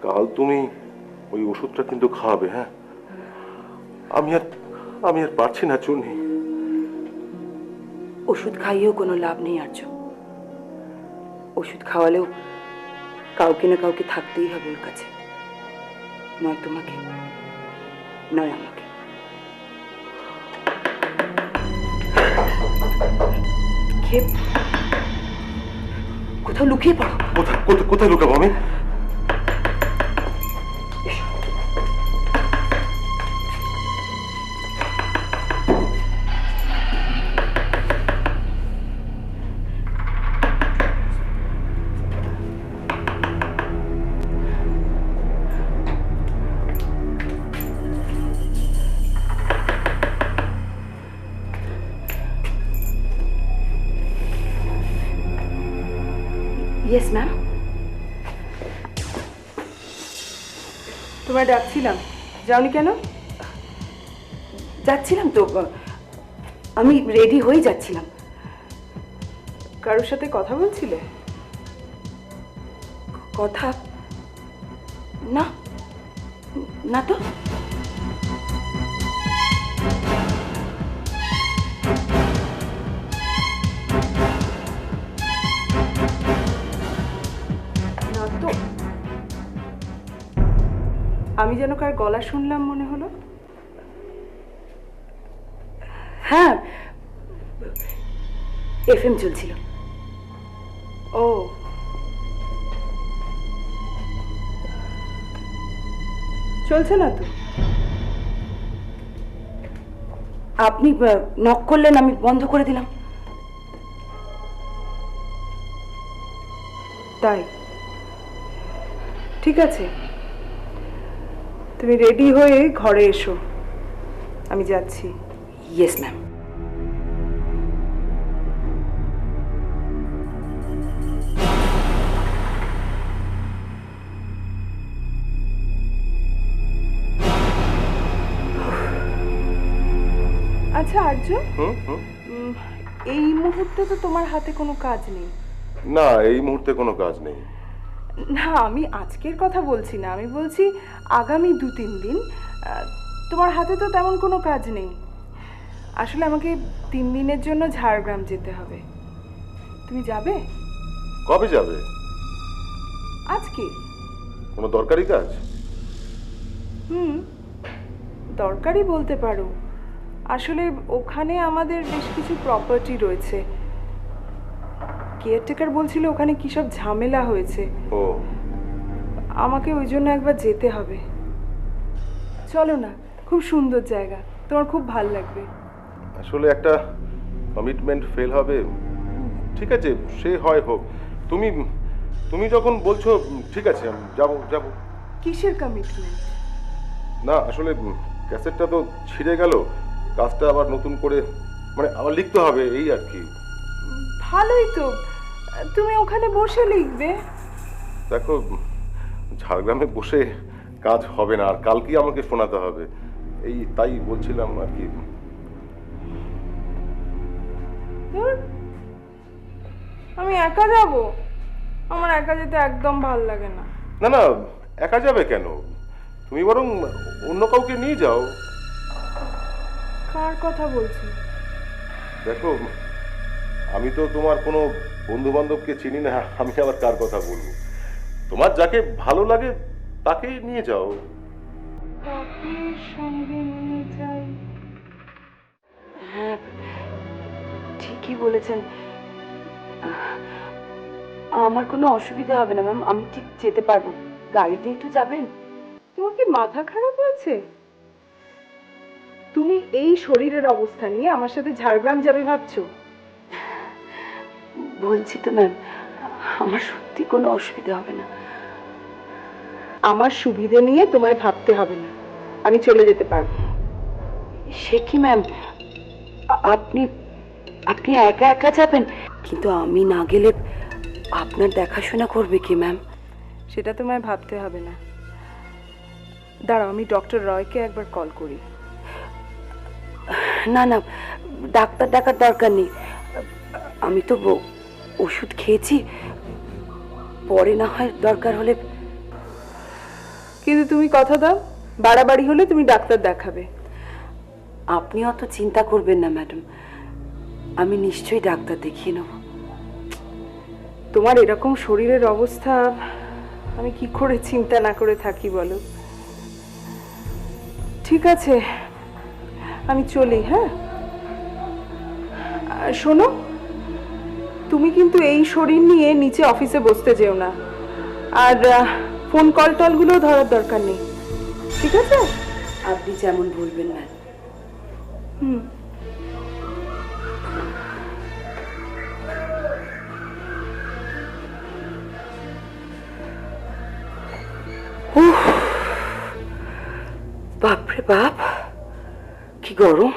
কাল তুমি ওই ওষুধটা কিন্তু খাওয়াবে, হ্যাঁ? আমি আর আমি আর পারছি না চুনি। ওষুধ খাইয়েও কোনো লাভ নেই আর্য। ওষুধ খাওয়ালেও কাউকে না কাউকে থাকতেই হবে ওর কাছে, নয় তোমাকে নয় আমাকে। কোথাও লুকিয়ে পড়ো। কোথায় কোথায় কোথায় লুকাবো আমি? Yes ma'am. তোমায় ডাকছিলাম, যাওনি কেন? যাচ্ছিলাম তো, আমি রেডি হয়ে যাচ্ছিলাম। কারোর সাথে কথা বলছিলে? কথা না, না তো। না তো। আমি যেন কার গলা শুনলাম মনে হলো। হ্যাঁ, এফএম চলছিল। ও, চলছে না তো? আপনি নক করলেন, আমি বন্ধ করে দিলাম। তাই ঠিক আছে, তুমি রেডি হয়ে ঘরে এসো, আমি যাচ্ছি। Yes ma'am. আচ্ছা আর্য, হুম হুম। এই মুহূর্তে তো তোমার হাতে কোনো কাজ নেই। না, এই মুহূর্তে কোনো কাজ নেই। না, আমি আজকের কথা বলছি না, আমি বলছি আগামী 2-3 দিন তোমার হাতে তো তেমন কোনো কাজ নেই। আসলে আমাকে 3 দিনের জন্য ঝাড়গ্রাম যেতে হবে। তুমি যাবে? কবে যাবে? আজকে। কোনো দরকারি কাজ? হুম, দরকারি বলতে পারো। আসলে ওখানে আমাদের বেশ কিছু প্রপার্টি রয়েছে। কেয়ারটেকার বলছিল ওখানে কী সব ঝামেলা হয়েছে। ও, আমাকে ওই জন্য একবার যেতে হবে। চলো না, খুব সুন্দর জায়গা, তোমার খুব ভাল লাগবে। আসলে একটা কমিটমেন্ট ফেল হবে। ঠিক আছে, সে হয় হোক। তুমি তুমি যখন বলছো ঠিক আছে, আমি যাবো যাবো। কিসের কমিটমেন্ট? না আসলে ক্যাসেটটা তো ছিঁড়ে গেল, কাজটা আবার নতুন করে মানে আবার লিখতে হবে, এই আর কি। ভালোই তো, তুমি ওখানে বসে লিখবে। দেখো, ঝাড়গ্রামে বসে কাজ হবে না, আর কালকেই আমাকে শোনাতে হবে, এই তাই বলছিলাম আর কি। ধুর, আমি একা যাব? আমার একা যেতে একদম ভাল লাগে না। না না, একা যাবে কেন? তুমি বরং অন্য কাউকে নিয়ে যাও। কার কথা বলছি? দেখো, আমি তো তোমার কোনো বন্ধু বান্ধবকে চিনি না, আমি আবার কার কথা বলবো? তোমার যাকে ভালো লাগে তাকেই নিয়ে যাও। কাকে সঙ্গে নিয়ে যাই? হ্যাঁ, ঠিকই বলেছেন। আমার কোনো অসুবিধা হবে না ম্যাম, আমি ঠিক যেতে পারবো। গাড়িতেই তো যাবেন। তোমার কি মাথা খারাপ হয়েছে? তুমি এই শরীরের অবস্থা নিয়ে আমার সাথে ঝাড়গ্রাম যাবে ভাবছো? বলছি তো ম্যাম, আমার সত্যি কোনো অসুবিধা হবে না। আমার সুবিধে নিয়ে তোমায় ভাবতে হবে না, আমি চলে যেতে পারবো। সে কি ম্যাম, আপনি আপনি একা একা যাবেন? কিন্তু আমি না গেলে আপনার দেখাশোনা করবে কি ম্যাম? সেটা তোমায় ভাবতে হবে না। দাঁড়াও, আমি ডক্টর রয়কে একবার কল করি। না না, ডাক্তার দেখার দরকার নেই। আমি তো ওষুধ খেয়েছি, পরে না হয় দরকার হলে। কিন্তু তুমি কথা দাও, বাড়াবাড়ি হলে তুমি ডাক্তার দেখাবে। আপনি অত চিন্তা করবেন না ম্যাডাম, আমি নিশ্চয়ই ডাক্তার দেখিয়ে নেব। তোমার এরকম শরীরের অবস্থা, আমি কি করে চিন্তা না করে থাকি বলো। ঠিক আছে, আমি চলি। হ্যাঁ, আর শোনো, তুমি কিন্তু এই শরীর নিয়ে নিচে অফিসে বসতে যেও না, আর ফোন কল টলগুলো ধরার দরকার নেই, ঠিক আছে? আপনি যেমন বলবেন ম্যাম। বাপরে বাপ, কি গরম।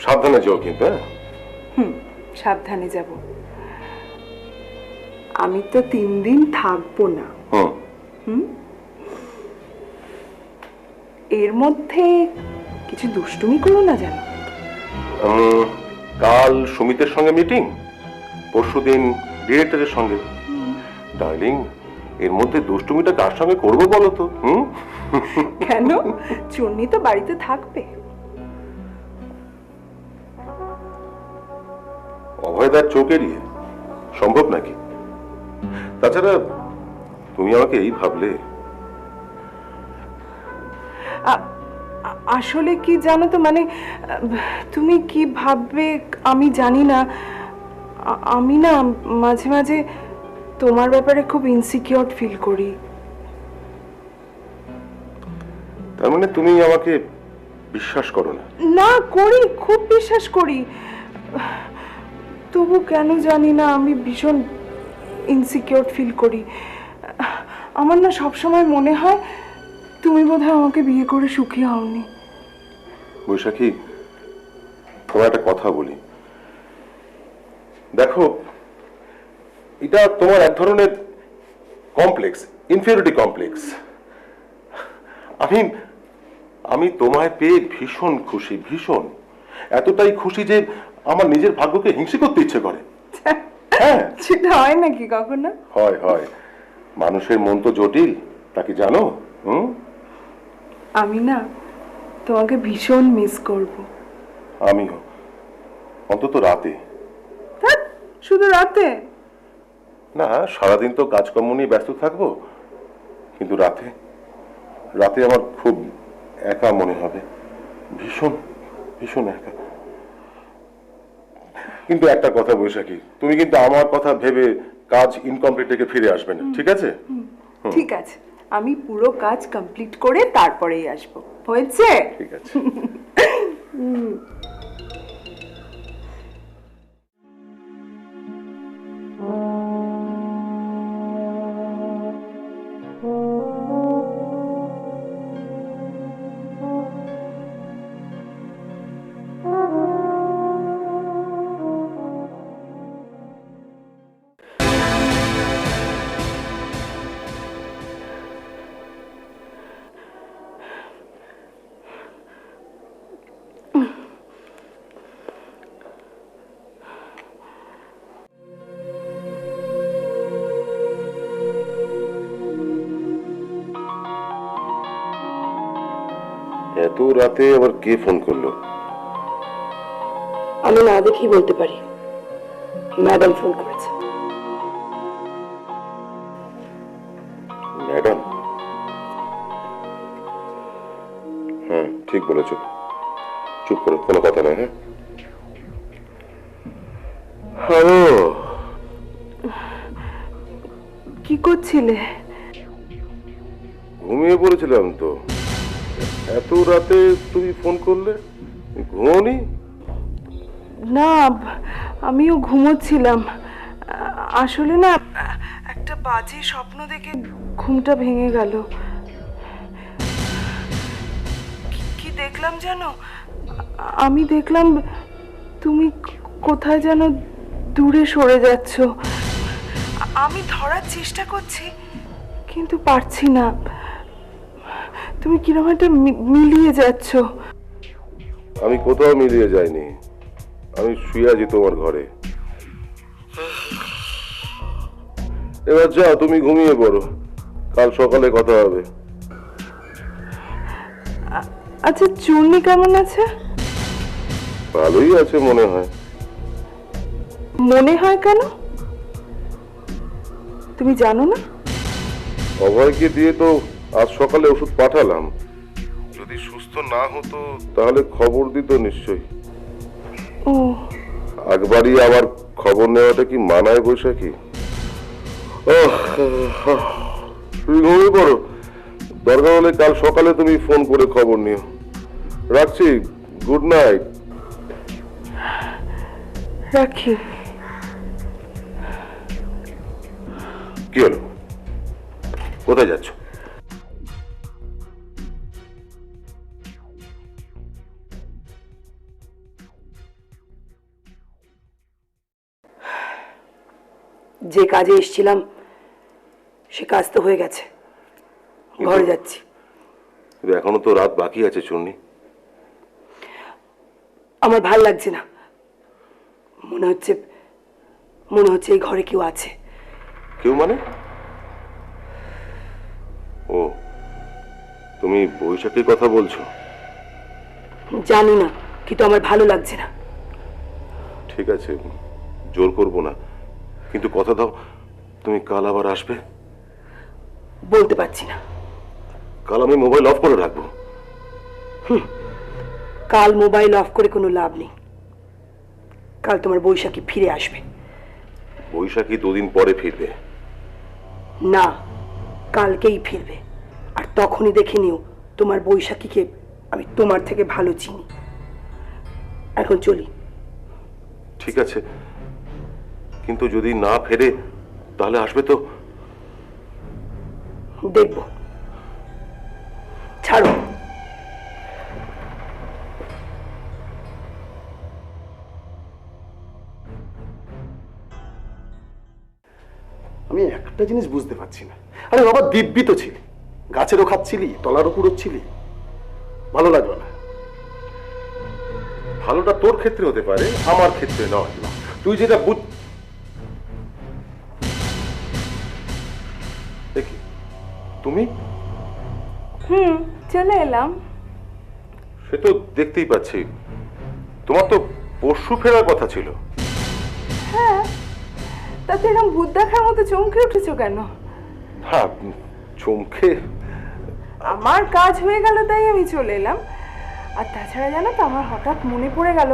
সাবধানে যাও কিন্তু। হ্যাঁ, সাবধানে যাব। আমি তো 3 দিন থাকবো না। এর মধ্যে কিছু দুষ্টুমি করো না যেন। কাল সুমিতের সঙ্গে মিটিং, পরশুদিন ডিরেক্টরের সঙ্গে। ডার্লিং, এর মধ্যে দুষ্টুমিটা কার সঙ্গে করবো বলো তো? কেন, চুন্নি তো বাড়িতে থাকবে। অভয়দার চোখ এড়িয়ে সম্ভব নাকি? তাছাড়া তুমি আমাকে এই ভাবলে? আসলে কি জানো তো, মানে তুমি কি ভাববে আমি জানি না। আমি না মাঝে মাঝে তোমার ব্যাপারে খুব ইনসিকিউর ফিল করি। তার মানে তুমি আমাকে বিশ্বাস করো না? না, করি, খুব বিশ্বাস করি। তবু কেন জানি না আমি ভীষণ ইনসিকিউর ফিল করি। আমার না সবসময় মনে হয় তুমি বোধহয় আমাকে বিয়ে করে সুখী হওনি। বৈশাখী, তোমার একটা কথা বলি। দেখো, এটা তোমার এক ধরনের কমপ্লেক্স, ইনফিরিয়রিটি কমপ্লেক্স। আমি তোমায় পেয়ে ভীষণ খুশি, ভীষণ। এতটাই খুশি যে আমার নিজের ভাগ্যকে হিংসে করতে ইচ্ছে করে। হ্যাঁ, সেটা হয় নাকি কখনো? হয় হয়। মানুষের মন তো জটিল, তা কি জানো? আমি না তোমাকে ভীষণ মিস করব। আমিও, অন্তত রাতে। শুধু রাতে না, সারাদিন তো কাজকর্ম নিয়ে ব্যস্ত থাকবো, কিন্তু রাতে রাতে আমার খুব একা মনে হবে, ভীষণ ভীষণ একা। কিন্তু একটা কথা বৈশাখী, তুমি কিন্তু আমার কথা ভেবে কাজ ইনকমপ্লিট রেখে ফিরে আসবে না, ঠিক আছে? ঠিক আছে, আমি পুরো কাজ কমপ্লিট করে তারপরেই আসবো, হয়েছে? ঠিক আছে। এত রাতে আবার কে ফোন করলো? আমি না দেখেই বলতে পারি, ম্যাডাম ফোন করেছে। ম্যাডাম? হ্যাঁ, ঠিক বলেছ। চুপ করো, কোনো কথা নয়। হ্যাঁ, হ্যালো। কি করছিলে? ঘুমিয়ে পড়েছিলাম তো। এত রাতে তুমি ফোন করলে? ঘুমোনি? না, আমিও ঘুমোচ্ছিলাম। আসলে না একটা বাজে স্বপ্ন দেখে ঘুমটা ভেঙে গেল। কি দেখলাম জানো? আমি দেখলাম তুমি কোথায় যেন দূরে সরে যাচ্ছ। আমি ধরার চেষ্টা করছি কিন্তু পারছি না। তুমি কিরকম একটা মিলিয়ে যাচ্ছ। আমি কোথাও মিলিয়ে যাইনি, আমি শুয়ে আছি তোমার ঘরে। এবার যাও, তুমি ঘুমিয়ে পড়ো, কাল সকালে কথা হবে। আচ্ছা, চূর্ণি কেমন আছে? ভালোই আছে মনে হয়। মনে হয় কেন? তুমি জানো না? অভয়কে দিয়ে তো আজ সকালে ওষুধ পাঠালাম, যদি সুস্থ না হতো তাহলে খবর দিত নিশ্চয়ই। ও, একবারই আবার খবর নেওয়াটা কি মানায় বৈশাখী? তুমি ঘুমিয়ে পড়ো, দরকার হলে কাল সকালে তুমি ফোন করে খবর নিও। রাখছি, গুড নাইট। রাখি। কি হলো, কোথায় যাচ্ছ? যে কাজে এসেছিলাম সে কাজ তো হয়ে গেছে, ঘরে যাচ্ছি। কিন্তু এখনো তো রাত বাকি আছে চুন্নি। আমার ভাল লাগছে না, মনে হচ্ছে এই ঘরে কেউ আছে। কেউ মানে? ও, তুমি বৈশাখীর কথা বলছো? জানি না, কিন্তু আমার ভালো লাগছে না। ঠিক আছে, জোর করবো না, কিন্তু কথা দাও তুমি কাল আবার আসবে। বলতে পারছি না। কাল আমি মোবাইল অফ করে রাখবো। কাল মোবাইল অফ করে কোনো লাভ নেই। কাল তোমার বৈশাখী ফিরে আসবে। বৈশাখী দুদিন পরে ফিরবে। না, কালকেই ফিরবে। আর তখনই দেখে নিও তোমার বৈশাখীকে আমি তোমার থেকে ভালো চিনি। এখন চলি। ঠিক আছে, কিন্তু যদি না ফেরে তাহলে আসবে তো? দেখব। ছাড়ো। আমি একটা জিনিস বুঝতে পারছি না। আরে বাবা, দিব্যি তো ছিলি, গাছেরও খাচ্ছিলি, তলারও কুড়োচ্ছিলি, ভালো লাগলো না? ভালোটা তোর ক্ষেত্রে হতে পারে, আমার ক্ষেত্রে নয়। তুই যেটা দেখি তুমি চলে এলাম। সে তো দেখতেই পাচ্ছি। তোমার তো পরশু ফেরার কথা ছিল। তাতে এরকম ভূত দেখার মতো চমকে উঠেছো কেন? হ্যাঁ, চমকে। আমার কাজ হয়ে গেল তাই আমি চলে এলাম। আর তাছাড়া জানো তো, আমার হঠাৎ মনে পড়ে গেল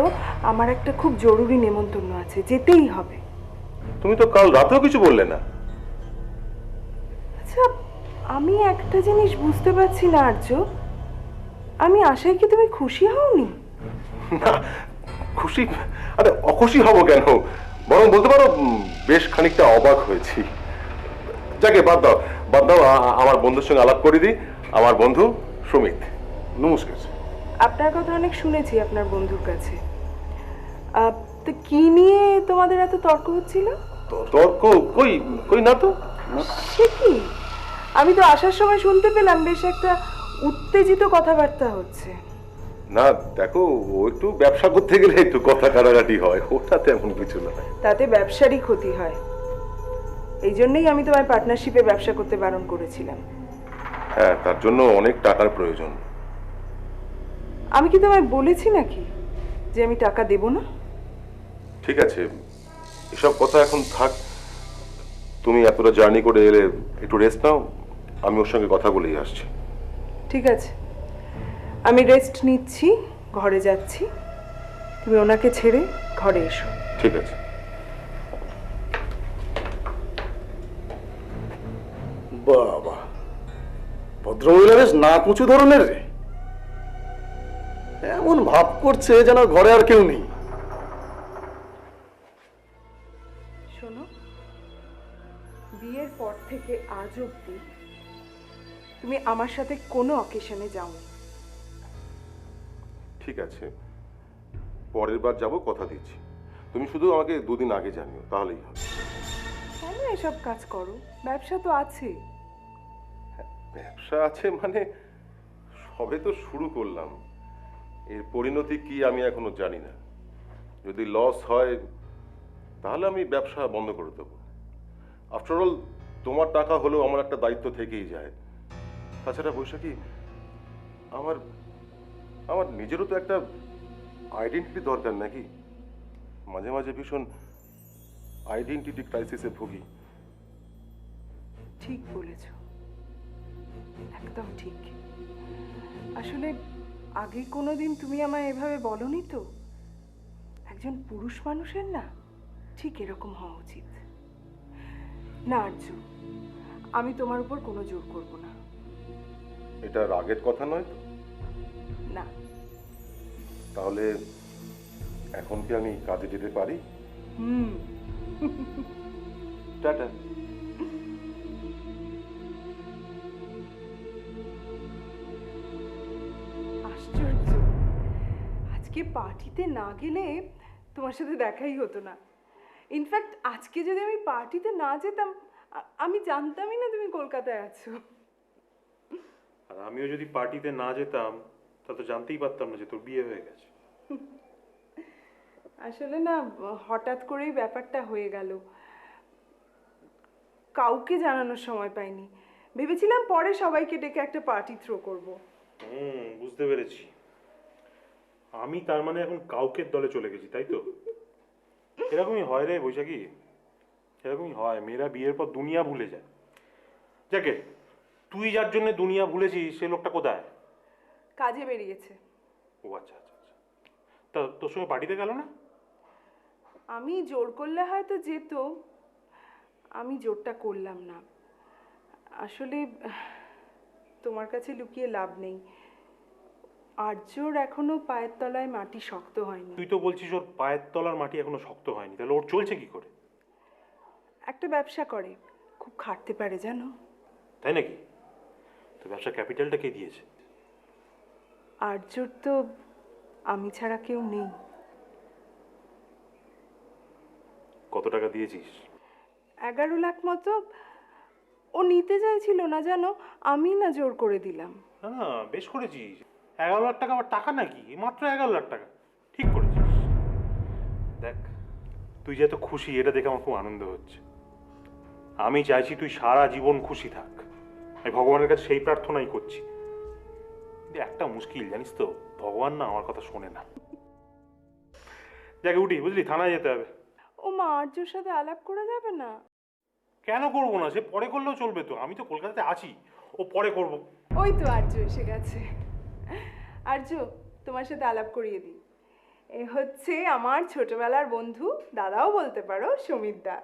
আমার একটা খুব জরুরি নেমন্তন্ন আছে, যেতেই হবে। তুমি তো কাল রাতেও কিছু বললে না। আচ্ছা, আমি একটা জিনিস বুঝতে পারছি না আর্য, আমি আশায় কি তুমি খুশি হওনি? না, খুশি? আরে অখুশি হব কেন, বরং বলতে পারো বেশ খানিকটা অবাক হয়েছি। যাকে বাদ দাও, বাদ দাও। আমার বন্ধুর সঙ্গে আলাপ করে দিই। আমার বন্ধু সুমিত। নমস্কার। আপনার কথা অনেক শুনেছি আপনার বন্ধুর কাছে। তো কি নিয়ে তোমাদের এত তর্ক হচ্ছিল? তর্ক? কই কই না তো। সে কি, আমি তো আসার সময় শুনতে পেলাম বেশ একটা উত্তেজিত কথাবার্তা হচ্ছে। না দেখো, ও একটু ব্যবসা করতে গেলে একটু কথা কাটাকাটি হয়, ওটা তেমন কিছু না। তাতে ব্যবসারই ক্ষতি হয়। এই জন্যই আমি তোমায় পার্টনারশিপে ব্যবসা করতে বারণ করেছিলাম। হ্যাঁ, তার জন্য অনেক টাকার প্রয়োজন। আমি কি তোমায় বলেছি নাকি যে আমি টাকা দেব না? ঠিক আছে, এসব কথা এখন থাক। তুমি এতটা জার্নি করে এলে, একটু রেস্ট নাও। আমি ওর সঙ্গে কথা বলেই আসছি। ঠিক আছে, আমি রেস্ট নিচ্ছি, ঘরে যাচ্ছি। তুমি ওনাকে ছেড়ে ঘরে এসো। ঠিক আছে। বাবা, ভদ্রমহিলা বেশ না কুচু ধরনের রে। এমন ভাব করছে যেন ঘরে আর কেউ নেই। শোনো, বিয়ের পর থেকে আজ অবধি তুমি আমার সাথে কোনো অকেশনে যাওনি। ঠিক আছে, পরের বার যাব, কথা দিচ্ছি। তুমি শুধু আমাকে দুদিন আগে জানিও, তাহলেই হবে। কেন এসব কাজ করো? ব্যবসা তো আছে। ব্যবসা আছে মানে সবে তো শুরু করলাম, এর পরিণতি কি আমি এখনো জানি না। যদি লস হয় তাহলে আমি ব্যবসা বন্ধ করে দেবো। আফটার অল তোমার টাকা হলেও আমার একটা দায়িত্ব থেকেই যায়। তাছাড়া বৈশাখী, আমার আমার নিজেরও তো একটা আইডেন্টিটি দরকার নাকি? মাঝে মাঝে ভীষণ আইডেন্টিটি ক্রাইসিসে ভুগি। ঠিক বলেছ, একদম ঠিক। আসলে আগে কোনোদিন তুমি আমায় এভাবে বলনি তো। একজন পুরুষ মানুষের না ঠিক এরকম হওয়া উচিত। না আর্য, আমি তোমার উপর কোনো জোর করব না। এটা রাগের কথা নয় তো? না। তাহলে এখন কি আমি কাজে যেতে পারি? হুম। টাটা। আশ্চর্য, আজকে পার্টিতে না গেলে তোমার সাথে দেখাই হতো না। ইনফ্যাক্ট আজকে যদি আমি পার্টিতে না যেতাম, আমি জানতামই না তুমি কলকাতায় আছো। আর আমিও যদি পার্টিতে না যেতাম তা তো জানতেই পারতাম না যে তোর বিয়ে হয়ে গেছে। আসলে না, হঠাৎ করেই ব্যাপারটা হয়ে গেল, কাউকে জানানোর সময় পাইনি। ভেবেছিলাম পরে সবাইকে ডেকে একটা পার্টি থ্রো করব। বুঝতে পেরেছি। আমি তার মানে এখন কাউকের দলে চলে গেছি, তাই তো? এরকমই হয় রে বৈশাখী, এরকমই হয়। মেয়েরা বিয়ের পর দুনিয়া ভুলে যায়। যাকে তুই যার জন্য দুনিয়া ভুলেছিস সে লোকটা কোথায়? কাজে বেরিয়েছে। ও আচ্ছা আচ্ছা আচ্ছা। তা তোর সঙ্গে পার্টিতে গেল না? আমি জোর করলে হয়তো যেত, আমি জোরটা করলাম না। আসলে তোমার কাছে লুকিয়ে লাভ নেই, আর্যর এখনো পায়ের তলায় মাটি শক্ত হয়নি। তুই তো বলছিস ওর পায়ের তলার মাটি এখনো শক্ত হয়নি, তাহলে ওর চলছে কি করে? একটা ব্যবসা করে, খুব খাটতে পারে জানো। তাই নাকি? তো ব্যবসা ক্যাপিটালটা কে দিয়েছে? আর্যর তো আমি ছাড়া কেউ নেই। কত টাকা দিয়েছিস? 11 লাখ মতো। ও নিতে চাইছিল না জানো, আমি না জোর করে দিলাম। না না, বেশ করেছিস। 11 লাখ টাকা আবার টাকা নাকি? মাত্র 11 লাখ টাকা, ঠিক করেছিস। দেখ, তুই যে এত খুশি এটা দেখে আমার খুব আনন্দ হচ্ছে। আমি চাইছি তুই সারা জীবন খুশি থাক। আমি ভগবানের কাছে সেই প্রার্থনাই করছি। কিন্তু একটা মুশকিল জানিস তো, ভগবান না আমার কথা শোনে না। যাকে উঠি, বুঝলি, থানায় যেতে হবে। ও মা, আর্যর সাথে আলাপ করা যাবে না? কেন করবো না? সে পরে করলেও চলবে তো, আমি তো কলকাতাতে আছি, ও পরে করবো। ওই তো আর্য এসে গেছে। আর্য, তোমার সাথে আলাপ করিয়ে দিই। এ হচ্ছে আমার ছোটবেলার বন্ধু, দাদাও বলতে পারো, সমীর দা।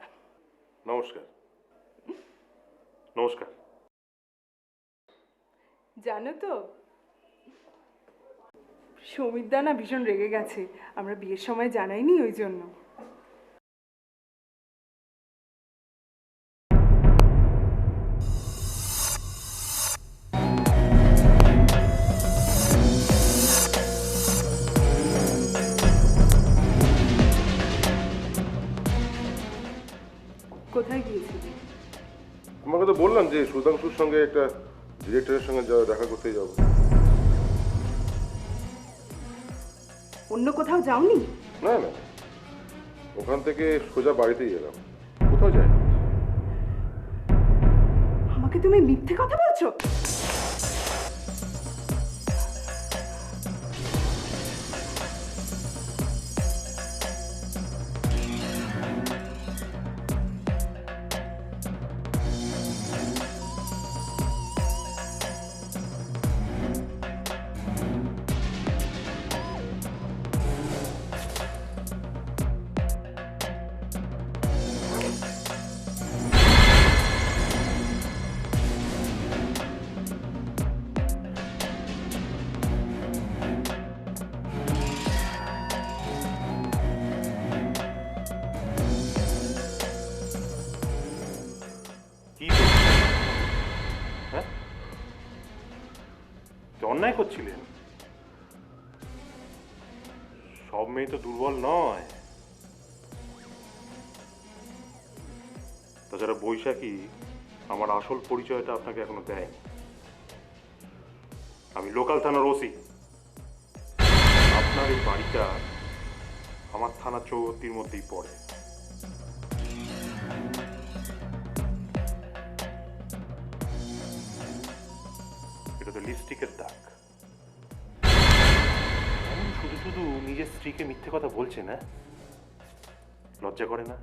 নমস্কার। নমস্কার। জানো তো, সমীর দা না ভীষণ রেগে গেছে, আমরা বিয়ের সময় জানাইনি, ওই জন্য। কোথায় গিয়েছিলি? তোমাকে তো বললাম যে সুধাংশুর সঙ্গে একটা ডিরেক্টরের সঙ্গে দেখা করতে যাব। অন্য কোথাও যাওনি? না না, ওখান থেকে সোজা বাড়িতেই এলাম, কোথাও যাই। আমাকে তুমি মিথ্যে কথা বলছো? কি করছিলেন? হ্যাঁ, তো অন্যায় করছিলেন? সব মেয়ে তো দুর্বল নয়। তাছাড়া বৈশাখী আমার আসল পরিচয়টা আপনাকে এখনো দেয়নি। আমি লোকাল থানার ওসি। আপনার এই বাড়িটা আমার থানার চৌহদ্দির মধ্যেই পড়ে। এটা তো লিপস্টিকের দাগ। শুধু শুধু নিজের স্ত্রীকে মিথ্যে কথা বলছে না? লজ্জা করে না?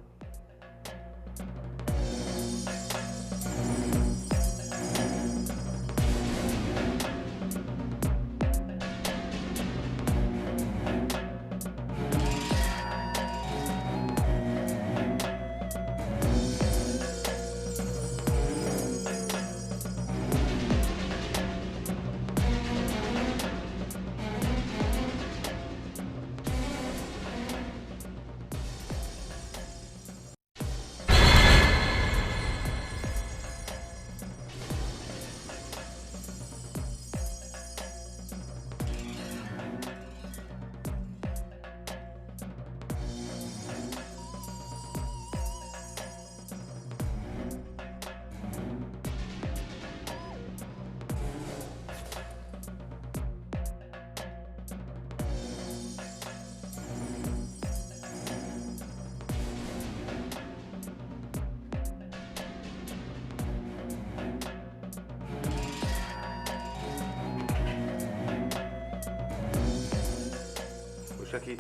বৈশাখী,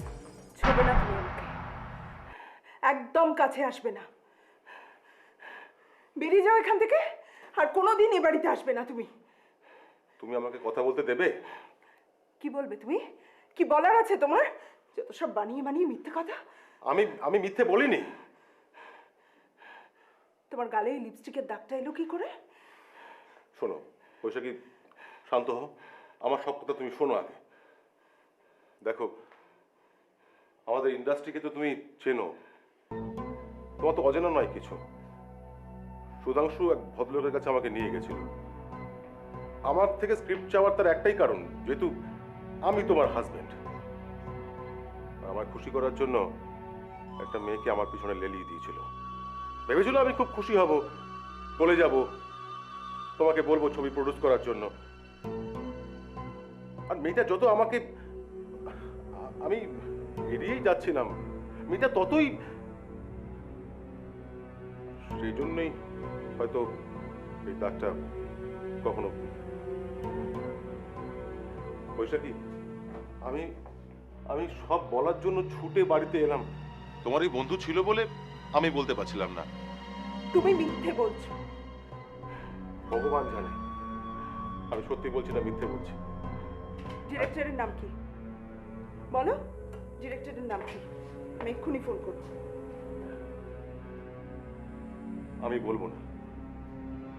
ছবে না তুমি আমাকে, একদম কাছে আসবে না। বেরিয়ে যাও এখান থেকে, আর কোনোদিন এ বাড়িতে আসবে না তুমি। তুমি আমাকে কথা বলতে দেবে? কি বলবে তুমি? কি বলার আছে তোমার? যত সব বানিয়ে বানিয়ে মিথ্যে কথা। আমি মিথ্যে বলিনি। তোমার গালে এই লিপস্টিকের দাগটা এলো কি করে? শোনো বৈশাখী, শান্ত হও। আমার সব কথা তুমি শোনো আগে। দেখো, আমাদের ইন্ডাস্ট্রিকে তো তুমি চেনো, তোমার তো অজানা নয় কিছু। সুধাংশু এক ভদ্রলোকের কাছে আমাকে নিয়ে গেছিল। আমার থেকে স্ক্রিপ্ট চাওয়ার তার একটাই কারণ, যেহেতু আমি তোমার হাজবেন্ড। আমার খুশি করার জন্য একটা মেয়েকে আমার পিছনে লেলিয়ে দিয়েছিল। ভেবেছিল আমি খুব খুশি হব, চলে যাব, তোমাকে বলবো ছবি প্রডিউস করার জন্য। আর মেয়েটা যত আমাকে, আমি এড়িয়েই যাচ্ছিলাম, মেয়েটা ততই, সেই জন্যই হয়তো এই দাগটা কখনো। বৈশাখী, আমি আমি সব বলার জন্য ছুটে বাড়িতে এলাম। তোমারই বন্ধু ছিল বলে আমি বলতে পারছিলাম না। তুমি মিথ্যে বলছো। ভগবান জানে আমি সত্যি বলছি না মিথ্যে বলছি। ডিরেক্টরের নাম কি বলো? ডিরেক্টরের নাম কি? আমি এক্ষুনি ফোন করবো। আমি বলবো না,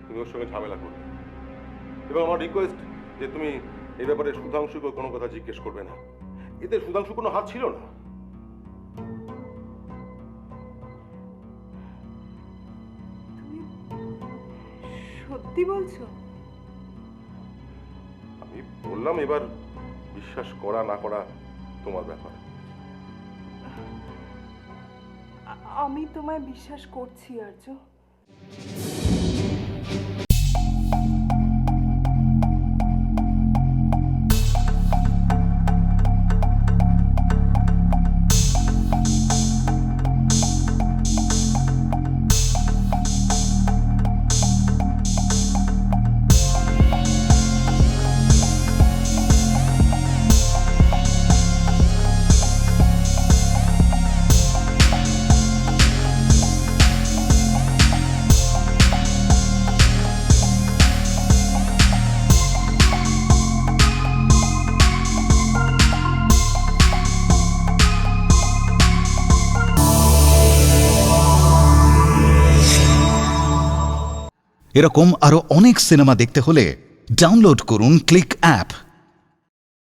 তুমি ওর সঙ্গে ঝামেলা করবে। এবং আমার রিকোয়েস্ট যে তুমি এই ব্যাপারে সুধাংশুকে কোনো কথা জিজ্ঞেস করবে না। এতে সুধাংশু কোনো হাত ছিল না। তুমি সত্যি বলছো? আমি বললাম, এবার বিশ্বাস করা না করা তোমার ব্যাপার। আমি তোমায় বিশ্বাস করছি আর্য। এরকম আরো অনেক সিনেমা দেখতে হলে ডাউনলোড করুন ক্লিক অ্যাপ।